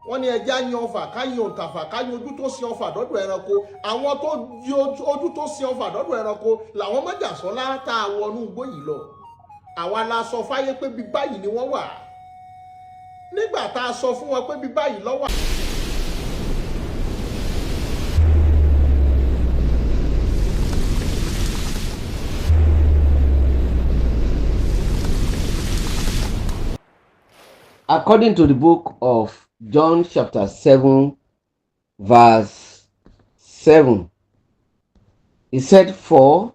wọ́n ní ẹja yan ọfà káyan òǹtàfà káyan ojú tó sin ọfà dọ́dọ̀ ẹranko. Àwọn tó di ojú tó sin ọfà dọ́dọ̀ ẹranko làwọn májàsọ́lá tá a wọnú igbó yìí lọ. Àwa la sọ fáyé pé bí báyìí ni wọ́n wà. Nígbà tá a sọ fún wọn pé bí báyìí ló wà. According to the book of John chapter 7 verse 7, he said, "For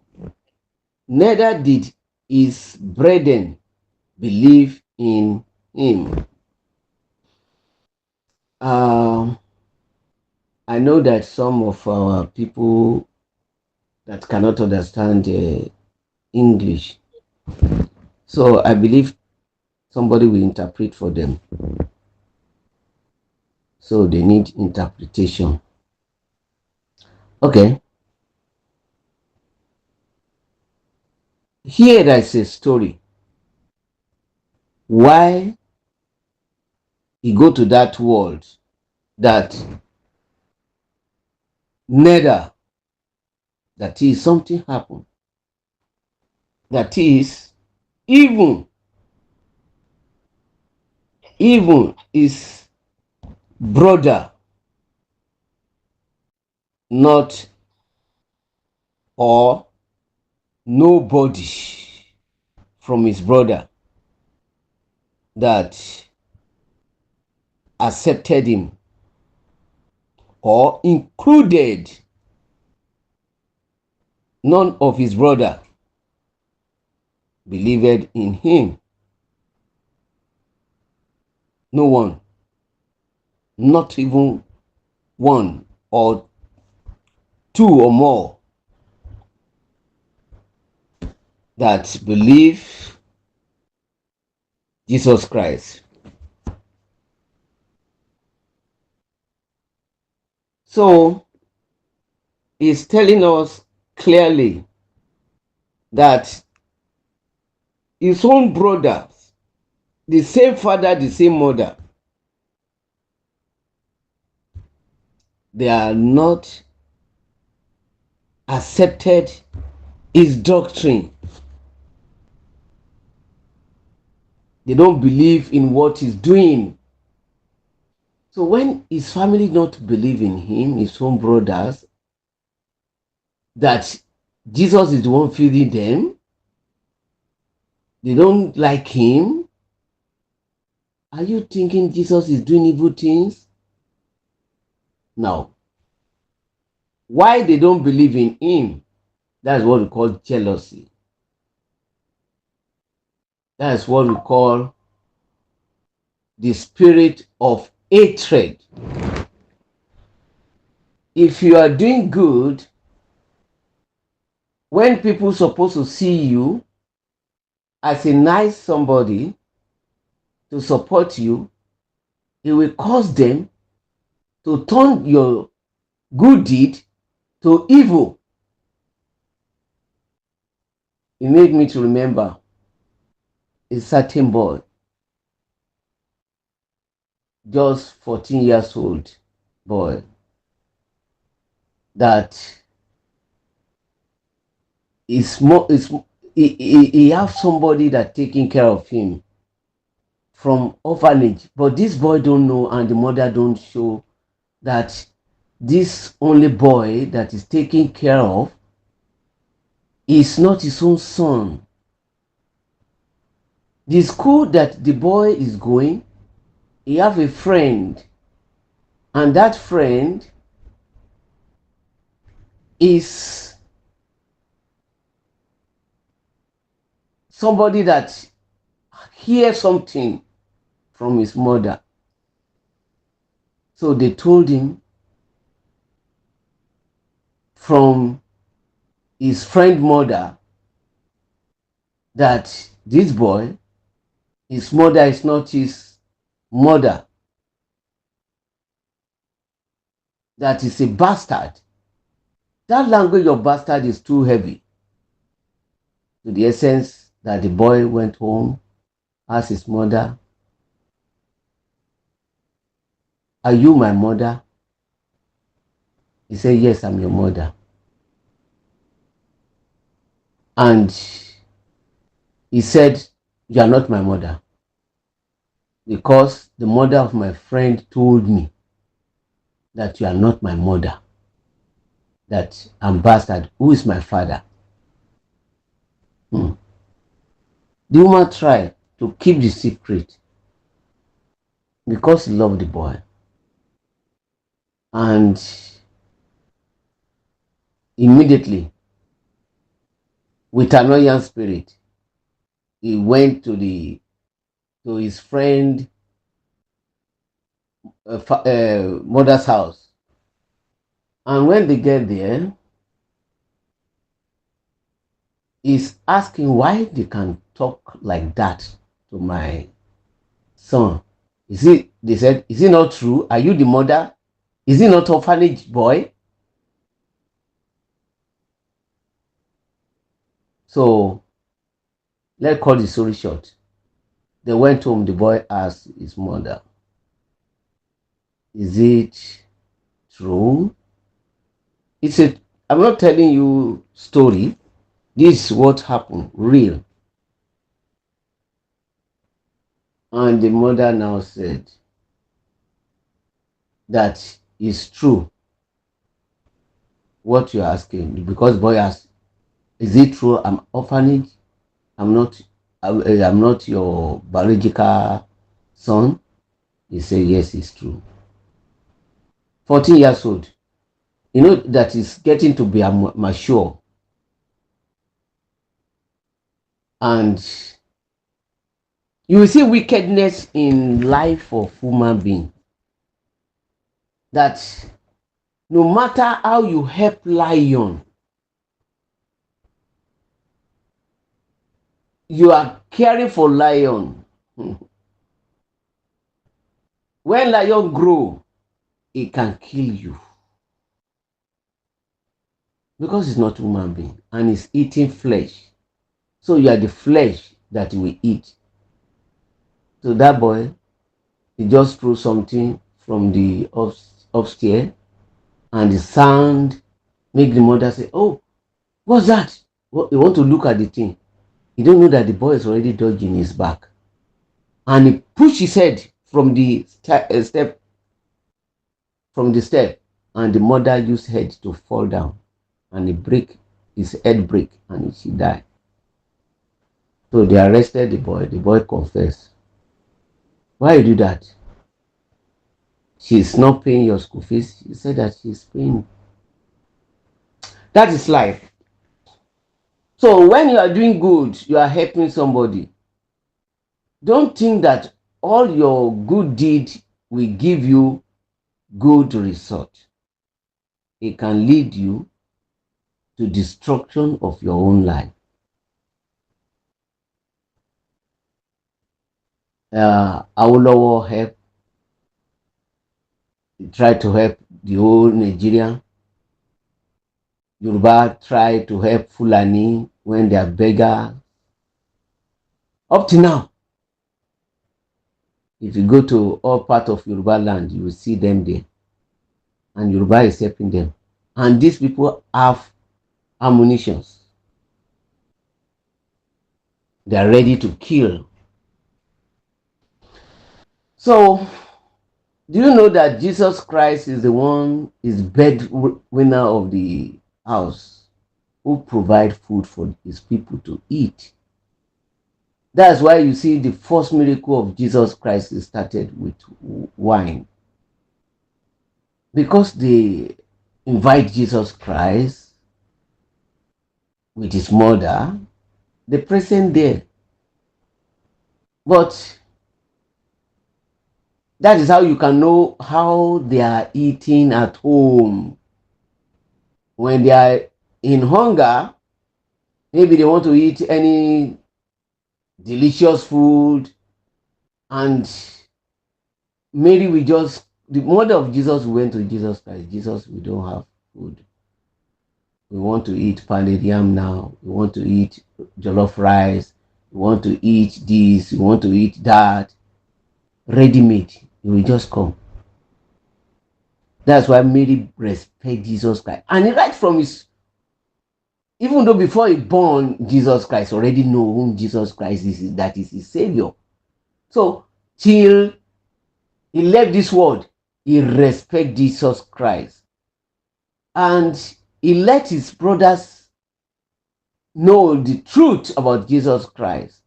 neither did his brethren believe in him." I know that some of our people that cannot understand English, so I believe somebody will interpret for them. So they need interpretation. Okay. Here there is a story. Why he go to that world, that neither, that is something happened. That is even his brother, not or nobody from his brother that accepted him or included none of his brother believed in him. No one, not even one or two or more, that believe Jesus Christ. So he's telling us clearly that his own brothers, the same father, the same mother, they are not accepted his doctrine. They don't believe in what he's doing. So when his family not believe in him, his own brothers, that Jesus is the one feeding them, they don't like him. Are you thinking Jesus is doing evil things? No. Why they don't believe in him? That's what we call jealousy. That's what we call the spirit of hatred. If you are doing good, when people supposed to see you as a nice somebody to support you, it will cause them to turn your good deed to evil. It made me to remember a certain boy, just 14 years old boy, that he have somebody that taking care of him from orphanage, but this boy don't know, and the mother don't show that this only boy that is taken care of is not his own son. The school that the boy is going, he have a friend, and that friend is somebody that hears something from his mother. So they told him from his friend mother that this boy, his mother is not his mother, that is a bastard. That language of bastard is too heavy, to the essence that the boy went home, asked his mother, "Are you my mother?" He said, "Yes, I'm your mother." And he said, "You are not my mother, because the mother of my friend told me that you are not my mother, that I'm bastard. Who is my father?" The woman tried to keep the secret because he loved the boy. And immediately, with an iron spirit, he went to his friend mother's house. And when they get there, he's asking why they can talk like that to my son. They said, "Is it not true? Are you the mother? Is it not orphanage boy?" So let's cut the story short. They went home. The boy asked his mother, "Is it true?" He said, "I'm not telling you story. This is what happened, real." And the mother now said that is true what you're asking, because boy asked, "Is it true I'm orphanage? I'm not your biological son?" He said, "Yes, it's true." 14 years old. You know that is getting to be mature. And you will see wickedness in life of human being. That no matter how you help lion, you are caring for lion. When lion grow, it can kill you, because it's not human being and it's eating flesh. So you are the flesh that you will eat. So that boy, he just threw something from the upstairs, and the sound make the mother say, "Oh, what's that?" Well, you want to look at the thing. You don't know that the boy is already dodging his back. And he pushed his head from the step, and the mother used head to fall down, and his head break, and she died. So they arrested the boy. The boy confessed. "Why you do that?" "She's not paying your school fees." He said that she's paying. That is life. So when you are doing good, you are helping somebody. Don't think that all your good deed will give you good result. It can lead you to destruction of your own life. Awolowo help. He tried to help the whole Nigerian. Yoruba try to help Fulani when they are beggars. Up to now, if you go to all part of Yoruba land, you will see them there. And Yoruba is helping them. And these people have ammunitions. They are ready to kill. So, do you know that Jesus Christ is the one, is breadwinner of the house, who provide food for his people to eat? That's why you see the first miracle of Jesus Christ is started with wine. Because they invite Jesus Christ with his mother, the present there. But that is how you can know how they are eating at home. When they are in hunger, maybe they want to eat any delicious food, and Mary the mother of Jesus went to Jesus Christ. "Jesus, we don't have food. We want to eat pounded yam now. We want to eat jollof rice. We want to eat this. We want to eat that. Ready made. You will just come." That's why Mary respect Jesus Christ. And right from his, even though before he born, Jesus Christ already know whom Jesus Christ is, that is his savior. So till he left this world, he respect Jesus Christ. And he let his brothers know the truth about Jesus Christ.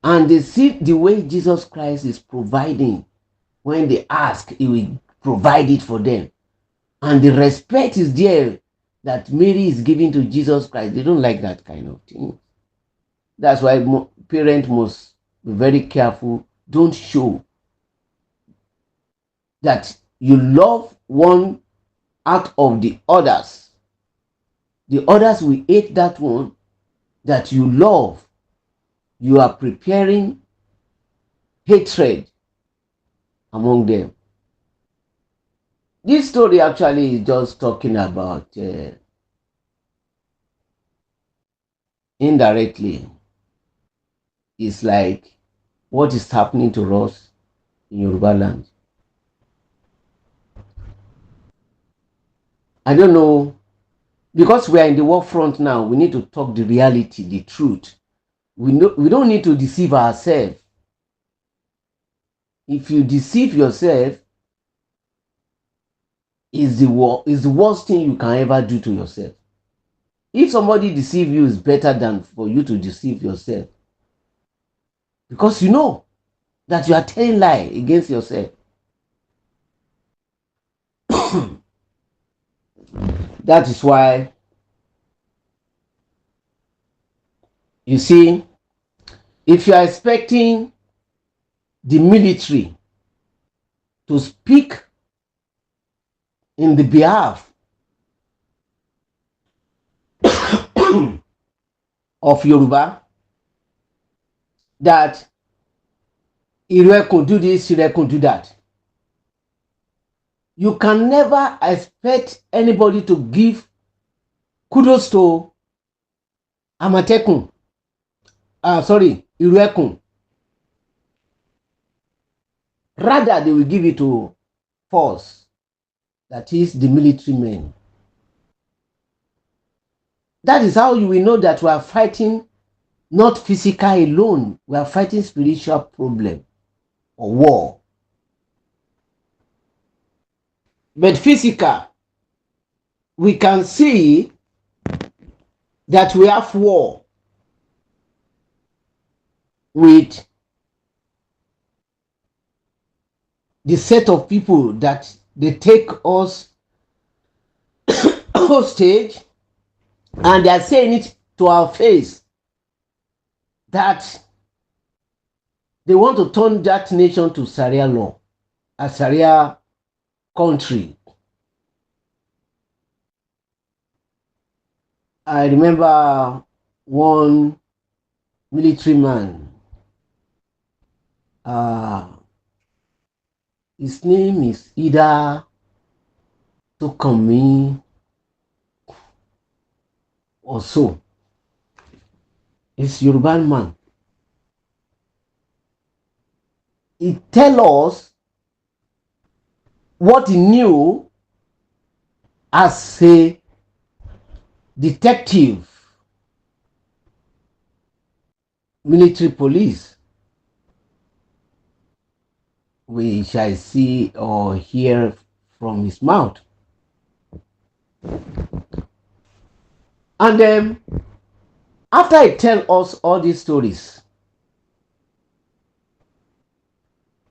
And they see the way Jesus Christ is providing. When they ask, he will provide it for them. And the respect is there that Mary is giving to Jesus Christ. They don't like that kind of thing. That's why parents must be very careful. Don't show that you love one out of the others. The others will hate that one that you love. You are preparing hatred among them. This story actually is just talking about indirectly. It's like what is happening to us in Yoruba land. I don't know, because we are in the war front now, we need to talk the reality, the truth. We don't need to deceive ourselves. If you deceive yourself, is the worst thing you can ever do to yourself. If somebody deceive you, is better than for you to deceive yourself, because you know that you are telling lie against yourself. That is why you see, if you are expecting the military to speak in the behalf of Yoruba, that Ire could do this, Ire could do that, you can never expect anybody to give kudos to Amatekun. Iruekun. Rather, they will give it to force, that is the military men. That is how you will know that we are fighting not physical alone, we are fighting spiritual problem or war. But physical, we can see that we have war with the set of people that they take us hostage, and they are saying it to our face that they want to turn that nation to Sharia law, a Sharia country. I remember one military man. His name is either Tokomi or so. He's Yoruba man. He tell us what he knew as a detective, military police. We shall see or hear from his mouth. And after he tell us all these stories,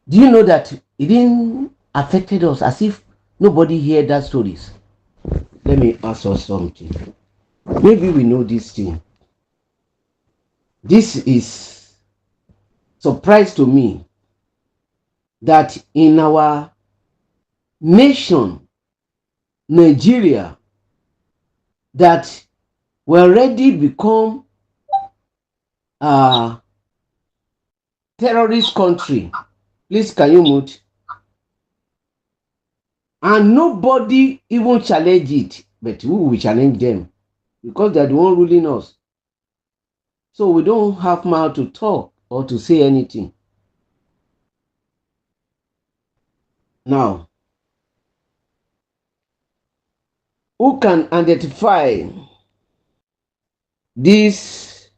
do you know that it didn't affected us, as if nobody heard that stories? Let me ask us something. Maybe we know this thing. This is surprise to me that in our nation, Nigeria, that we already become a terrorist country. Please, can you mute? And nobody even challenge it, but who will challenge them? Because they're the one ruling us. So we don't have mouth to talk or to say anything. Now, who can identify this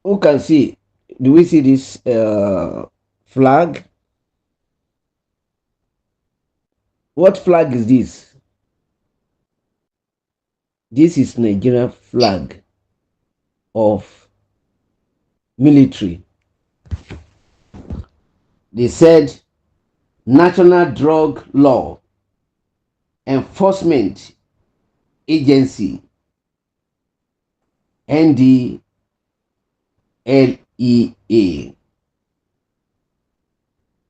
who can see? Do we see this flag? What flag is this? This is Nigeria flag of military. They said National Drug Law Enforcement Agency, NDLEA.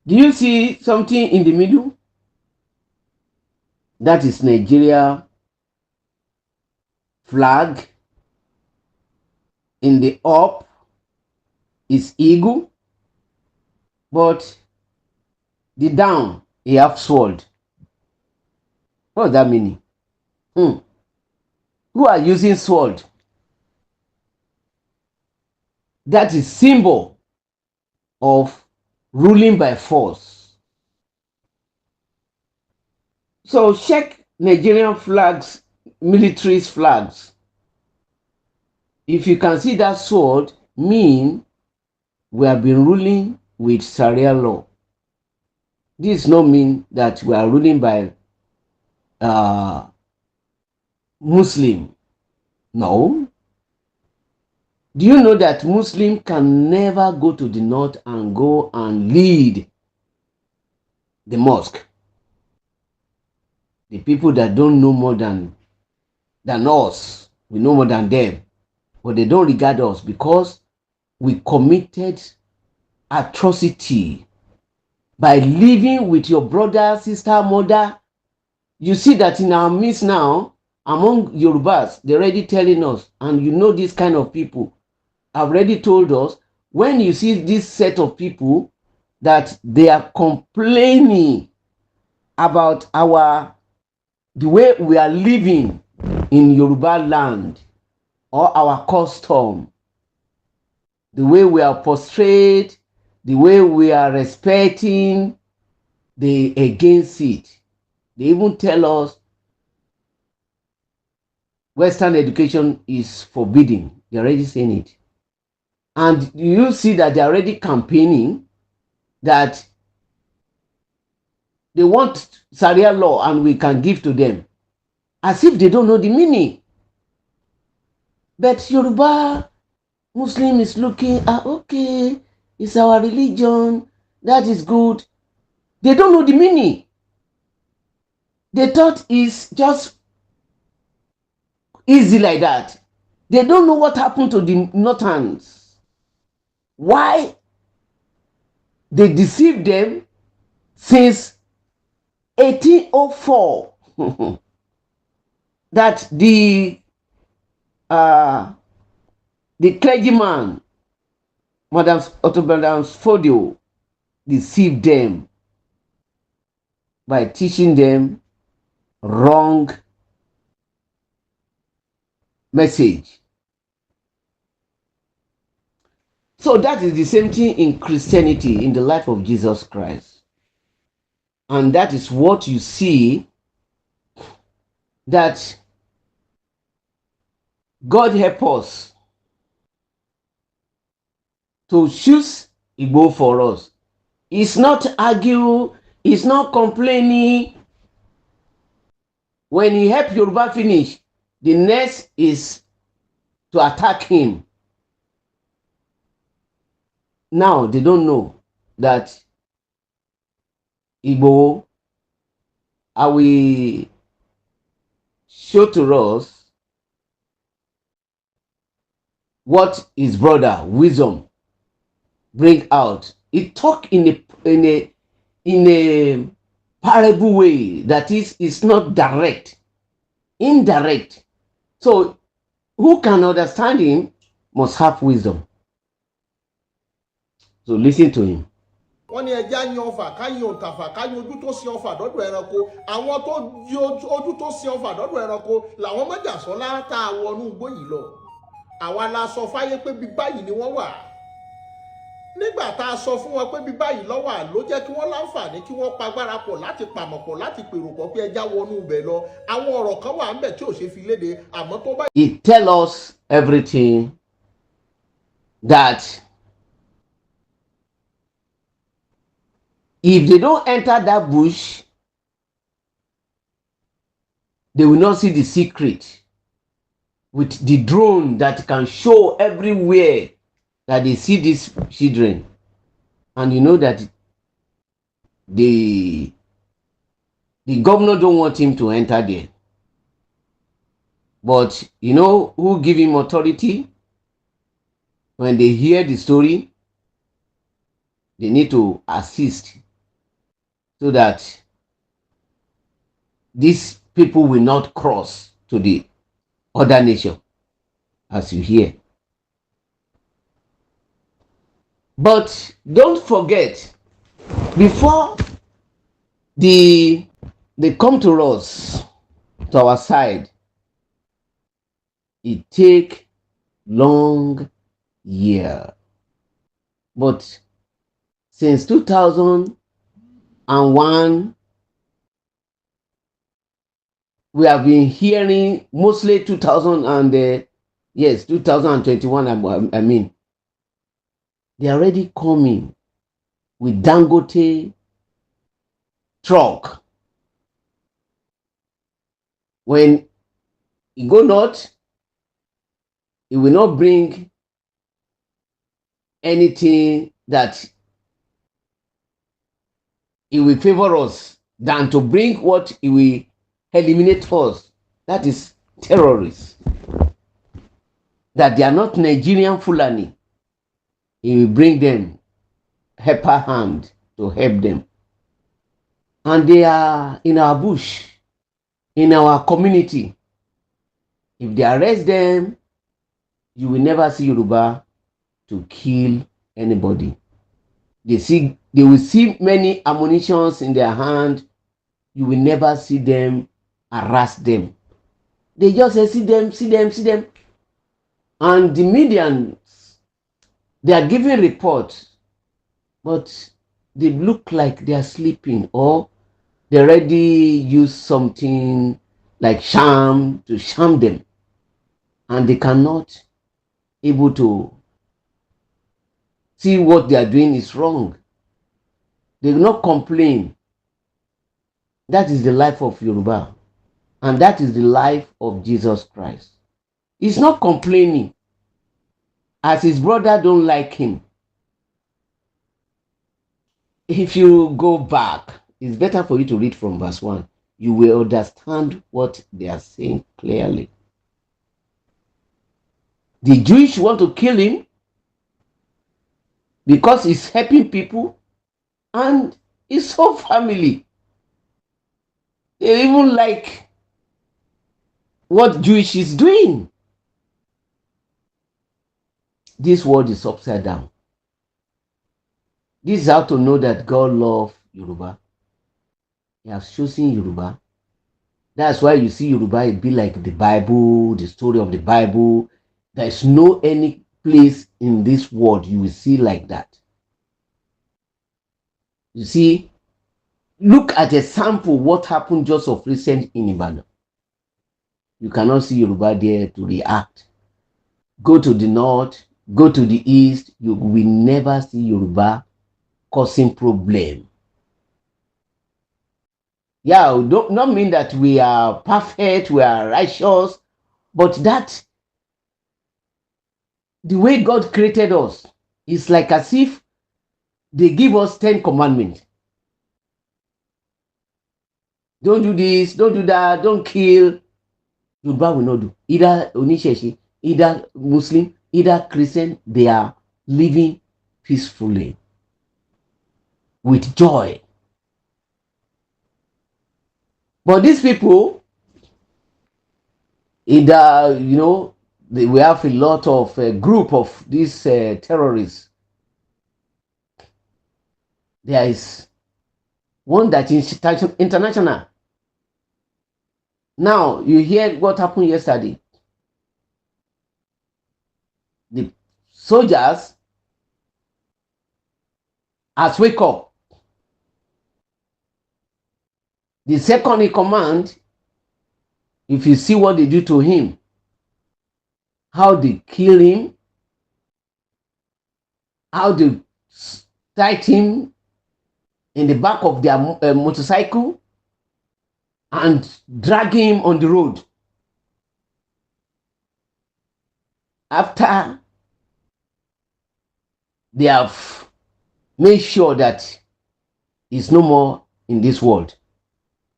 Do you see something in the middle? That is Nigeria flag. In the up is eagle, but the down he have sword. What does that mean? Who are using sword? That is symbol of ruling by force. So check Nigerian flags, military's flags. If you can see that sword, mean we have been ruling with Sharia law. This does not mean that we are ruling by Muslim. No. Do you know that Muslim can never go to the north and go and lead the mosque? The people that don't know more than us, we know more than them, but they don't regard us because we committed atrocity by living with your brother, sister, mother. You see that in our midst now, among Yorubas, they're already telling us, and you know this kind of people have already told us, when you see this set of people, that they are complaining about the way we are living in Yoruba land, or our custom, the way we are portrayed, the way we are respecting, they against it. They even tell us Western education is forbidden. They're already saying it. And you see that they're already campaigning that they want Sharia law and we can give to them, as if they don't know the meaning. But Yoruba Muslim is looking, okay, it's our religion, that is good. They don't know the meaning. They thought it's just easy like that. They don't know what happened to the Northerns. Why they deceived them since 1804 that the clergyman, Madam Fodio, deceived them by teaching them wrong message. So that is the same thing in Christianity, in the life of Jesus Christ. And that is what you see, that God help us to choose Igbo for us. It's not argue, it's not complaining. When he help Yoruba finish, the next is to attack him. Now they don't know that Igbo, I will show to us what his brother wisdom bring out. He talk in a parable way, that is, it's not direct, indirect. So who can understand him must have wisdom. So listen to him. wọ́n ní ẹja yan ọfà káyan òǹtàfà káyan ojú tó sin ọfà dọ́dọ̀ ẹranko. Àwọn tó di ojú tó sin ọfà dọ́dọ̀ ẹranko làwọn májàsọ́lá tá a wọnú igbó yìí lọ. Àwa la sọ fáyé pé bí báyìí ni wọ́n wà. nígbà tá a sọ fún wọn pé bí báyìí lọ́wọ́ à ló jẹ́ kí wọ́n láǹfààní kí wọ́n pagbára pọ̀ láti pàmọ̀ pọ̀ láti pèrò pọ̀ pé ẹja wọnú ibẹ̀ lọ àwọn ọ̀rọ̀ kan wà ńbẹ̀ tí ò ṣe fi léde àmọ́ tó bá. It tell us everything that if they don't enter that bush, they will not see the secret with the drone that can show everywhere that they see these children. And you know that the governor don't want him to enter there. But you know who give him authority? When they hear the story, they need to assist so that these people will not cross to the other nation, as you hear. But don't forget, before they come to us, to our side, it take long year. But since 2001, we have been hearing, mostly 2021, I mean, they're already coming with Dangote truck. When you go north, it will not bring anything that it will favor us than to bring what it will eliminate us. That is terrorists. That they are not Nigerian Fulani. He will bring them helper hand to help them. And they are in our bush, in our community. If they arrest them, you will never see Yoruba to kill anybody. They will see many ammunitions in their hand. You will never see them harass them. They just say, see them. And the medians, they are giving reports, but they look like they are sleeping, or they already use something like sham to sham them, and they cannot able to see what they are doing is wrong. They will not complain. That is the life of Yoruba, and that is the life of Jesus Christ. He's not complaining as his brother don't like him. If you go back, it's better for you to read from verse 1. You will understand what they are saying clearly. The Jewish want to kill him because he's helping people and his whole family. They even like what Jewish is doing. This world is upside down. This is how to know that God loves Yoruba. He has chosen Yoruba. That's why you see Yoruba, it be like the Bible, the story of the Bible. There is no any place in this world you will see like that. You see, look at a sample what happened just of recent in Ibadan. You cannot see Yoruba there to react. Go to the north, go to the east, you will never see Yoruba causing problem. Yeah, don't not mean that we are perfect, we are righteous, but that the way God created us is like as if they give us 10 commandments. Don't do this, don't do that, don't kill. Yoruba will not do. Either Onisheshi, either Muslim, either Christian, they are living peacefully with joy. But these people, either, you know, we have a lot of group of these terrorists. There is one that is international. Now, you hear what happened yesterday. The soldiers has wake up. The second in command, if you see what they do to him, how they kill him, how they tied him in the back of their motorcycle and drag him on the road. After they have made sure that he's no more in this world.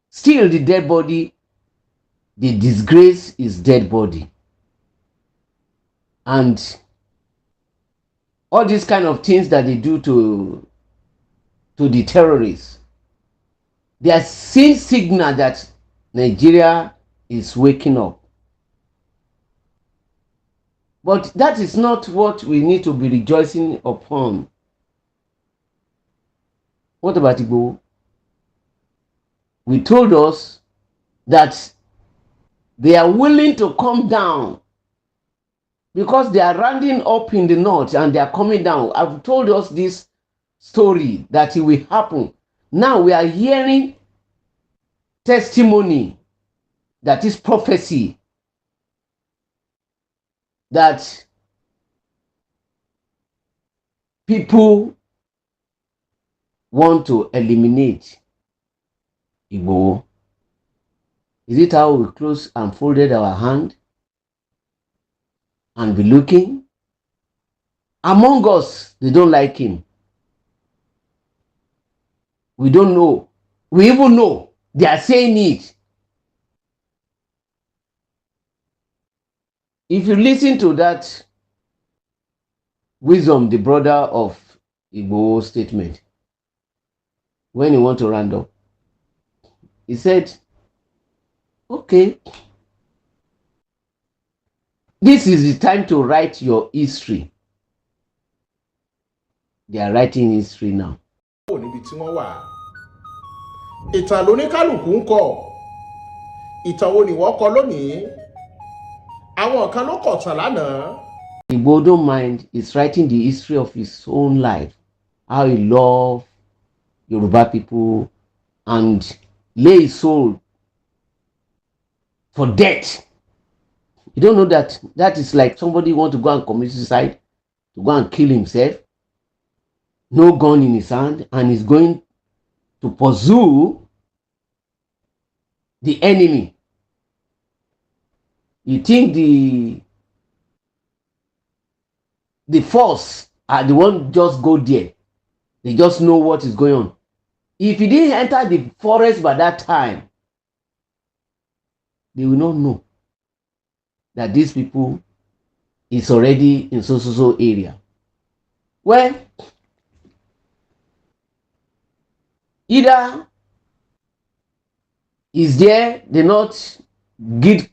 Still, the dead body, the disgrace is dead body. And all these kind of things that they do to the terrorists, they are seeing signal that Nigeria is waking up. But that is not what we need to be rejoicing upon. What about Igbo? We told us that they are willing to come down because they are rounding up in the north and they are coming down. I've told us this story that it will happen. Now we are hearing testimony, that is prophecy, that people want to eliminate Igbo. Is it how we close and folded our hand and be looking? Among us, they don't like him. We don't know. We even know they are saying it. If you listen to that Wisdom, the brother of Igbo statement, when he want to round up, he said, okay, this is the time to write your history. They are writing history now. Níbi tí wọ́n wà. Ìtàn lóníkálùkù ń kọ. Ìtàn wo ni wọ́n kọ lónìí? Àwọn kan ló kọ tàn lánàá. Igbo don't mind, is writing the history of his own life, how he loved Yoruba people and lay his soul for death. You don't know that that is like somebody want to go and commit suicide, to go and kill himself, no gun in his hand, and is going to pursue the enemy. You think the force are the one just go there. They just know what is going on. If he didn't enter the forest by that time, they will not know that these people is already in so area. Well, either is there, they not give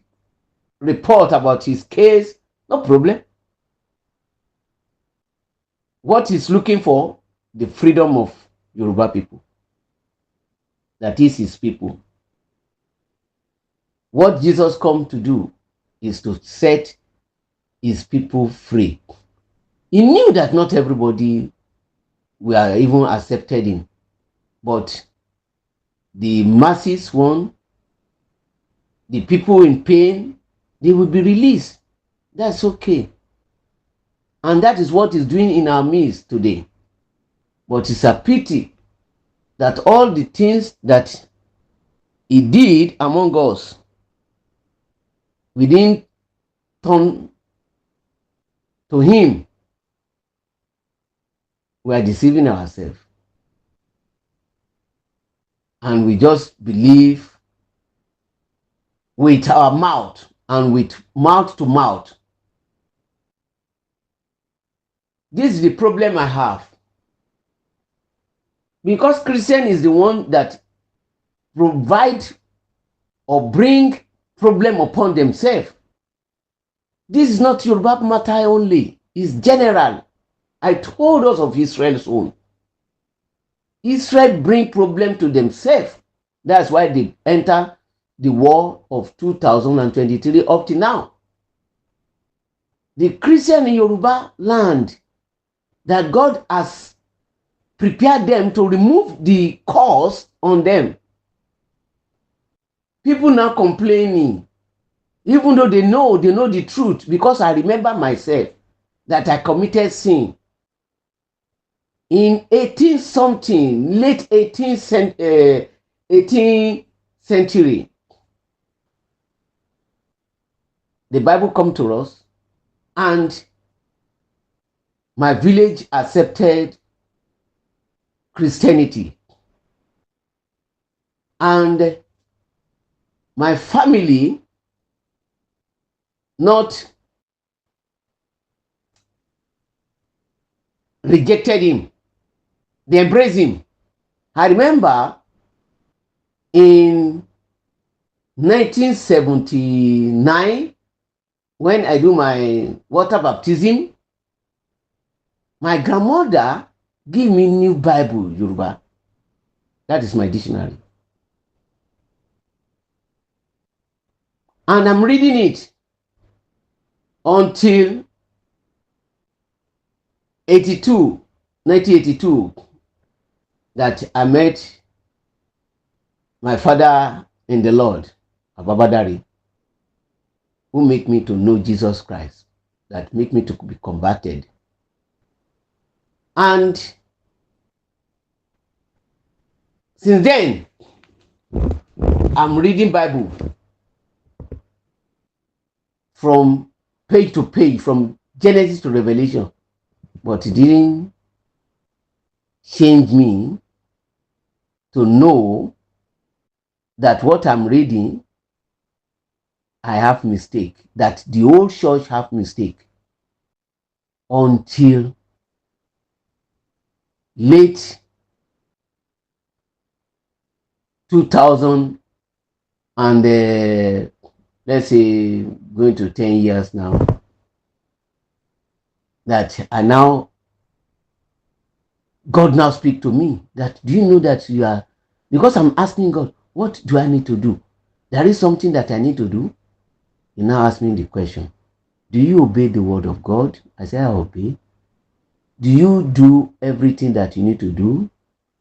report about his case, no problem. What he's looking for, the freedom of Yoruba people. That is his people. What Jesus come to do is to set his people free. He knew that not everybody were even accepted him, but the masses one, the people in pain, they will be released. That's okay. And that is what he's doing in our midst today. But it's a pity that all the things that he did among us, we didn't turn to him. We are deceiving ourselves. And we just believe with our mouth and with mouth to mouth. This is the problem I have. Because Christian is the one that provide or bring problem upon themselves. This is not Yoruba matter only. It's general. I told us of Israel's own. Israel bring problem to themselves. That's why they enter the war of 2023 up to now. The Christian in Yoruba land that God has prepare them to remove the curse on them. People now complaining, even though they know the truth, because I remember myself that I committed sin in 18th something, late 18th century. The Bible come to us, and my village accepted Christianity, and my family not rejected him. They embraced him. I remember in 1979, when I do my water baptism, my grandmother gave me new Bible, Yoruba. That is my dictionary. And I'm reading it until 1982, that I met my father in the Lord, Ababadari, who make me to know Jesus Christ, that make me to be converted. And since then, I'm reading Bible from page to page, from Genesis to Revelation, but it didn't change me to know that what I'm reading, I have mistake, that the old church have mistake, until late 2000 and let's say going to 10 years now, that I now, God now speak to me that, do you know that you are, because I'm asking God, what do I need to do? There is something that I need to do. He now asked me the question, do you obey the word of God? I said, I obey. Do you do everything that you need to do?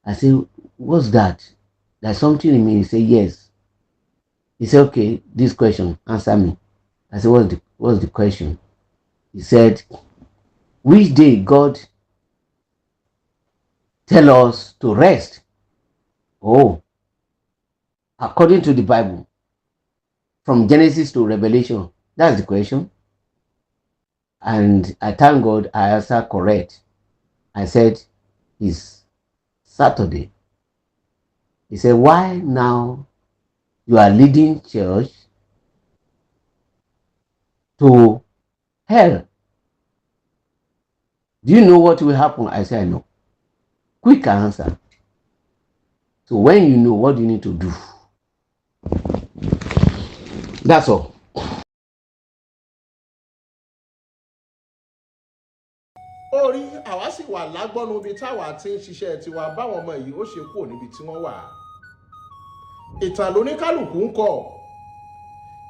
I said, what's that? There's something in me. He said, yes. He said, okay, this question, answer me. I said, what's the question? He said, which day God tell us to rest? Oh, according to the Bible, from Genesis to Revelation, that's the question. And I thank God I answered correct. I said, it's Saturday. He said, why now you are leading church to hell? Do you know what will happen? I said, I know. Quick answer. So when you know, what do you need to do? That's all. Orí àwa sì wà lágbọ́nú ibi táwa ti ń ṣiṣẹ́ tiwa báwọn ọmọ yìí ó ṣe kúrò níbi tí wọ́n wà. Ìtàn lóníkálùkù ń kọ.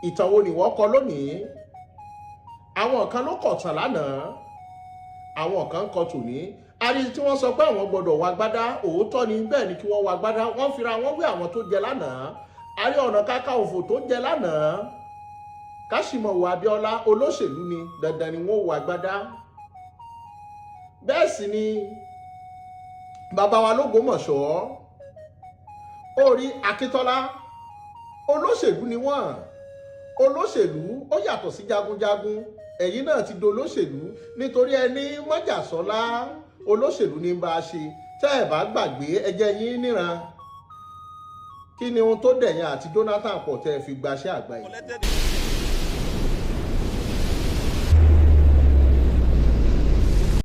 Ìtàn wo ni wọ́n kọ lónìí? Àwọn kan ló kọ̀tàn lánàá. Àwọn kan kọ tòní. Àrí tí wọ́n sọ pé àwọn gbọ́dọ̀ wá gbádá, òótọ́ ni, bẹ́ẹ̀ ni kí wọ́n wá gbádá. Wọ́n fira wọn wé àwọn tó jẹ lánàá. Àrí Ọ̀nà Kakanfò tó jẹ lánàá. Káṣímọ̀wò Abíọ́lá olóṣèlú ni, dandan ni wọ́n wá gbádá. Bẹ́ẹ̀ sì ni bàbá wa l'Ógbómọ̀ṣọ́, orí Akíntọ́lá, olóṣèlú ni wọ́n. Olóṣèlú ó yàtọ̀ sí jagunjagun. Ẹ̀yin náà ti dolóṣèlú nítorí ẹni Májàsọ́lá olóṣèlú ní bá a ṣe. Tẹ́ ẹ̀ bá gbàgbé ẹjẹ́ yín níran. Kí ni ohun tó dẹ̀yìn àti Jonathan pọ̀ tẹ́ ẹ fi gbaṣẹ́ àgbáyé?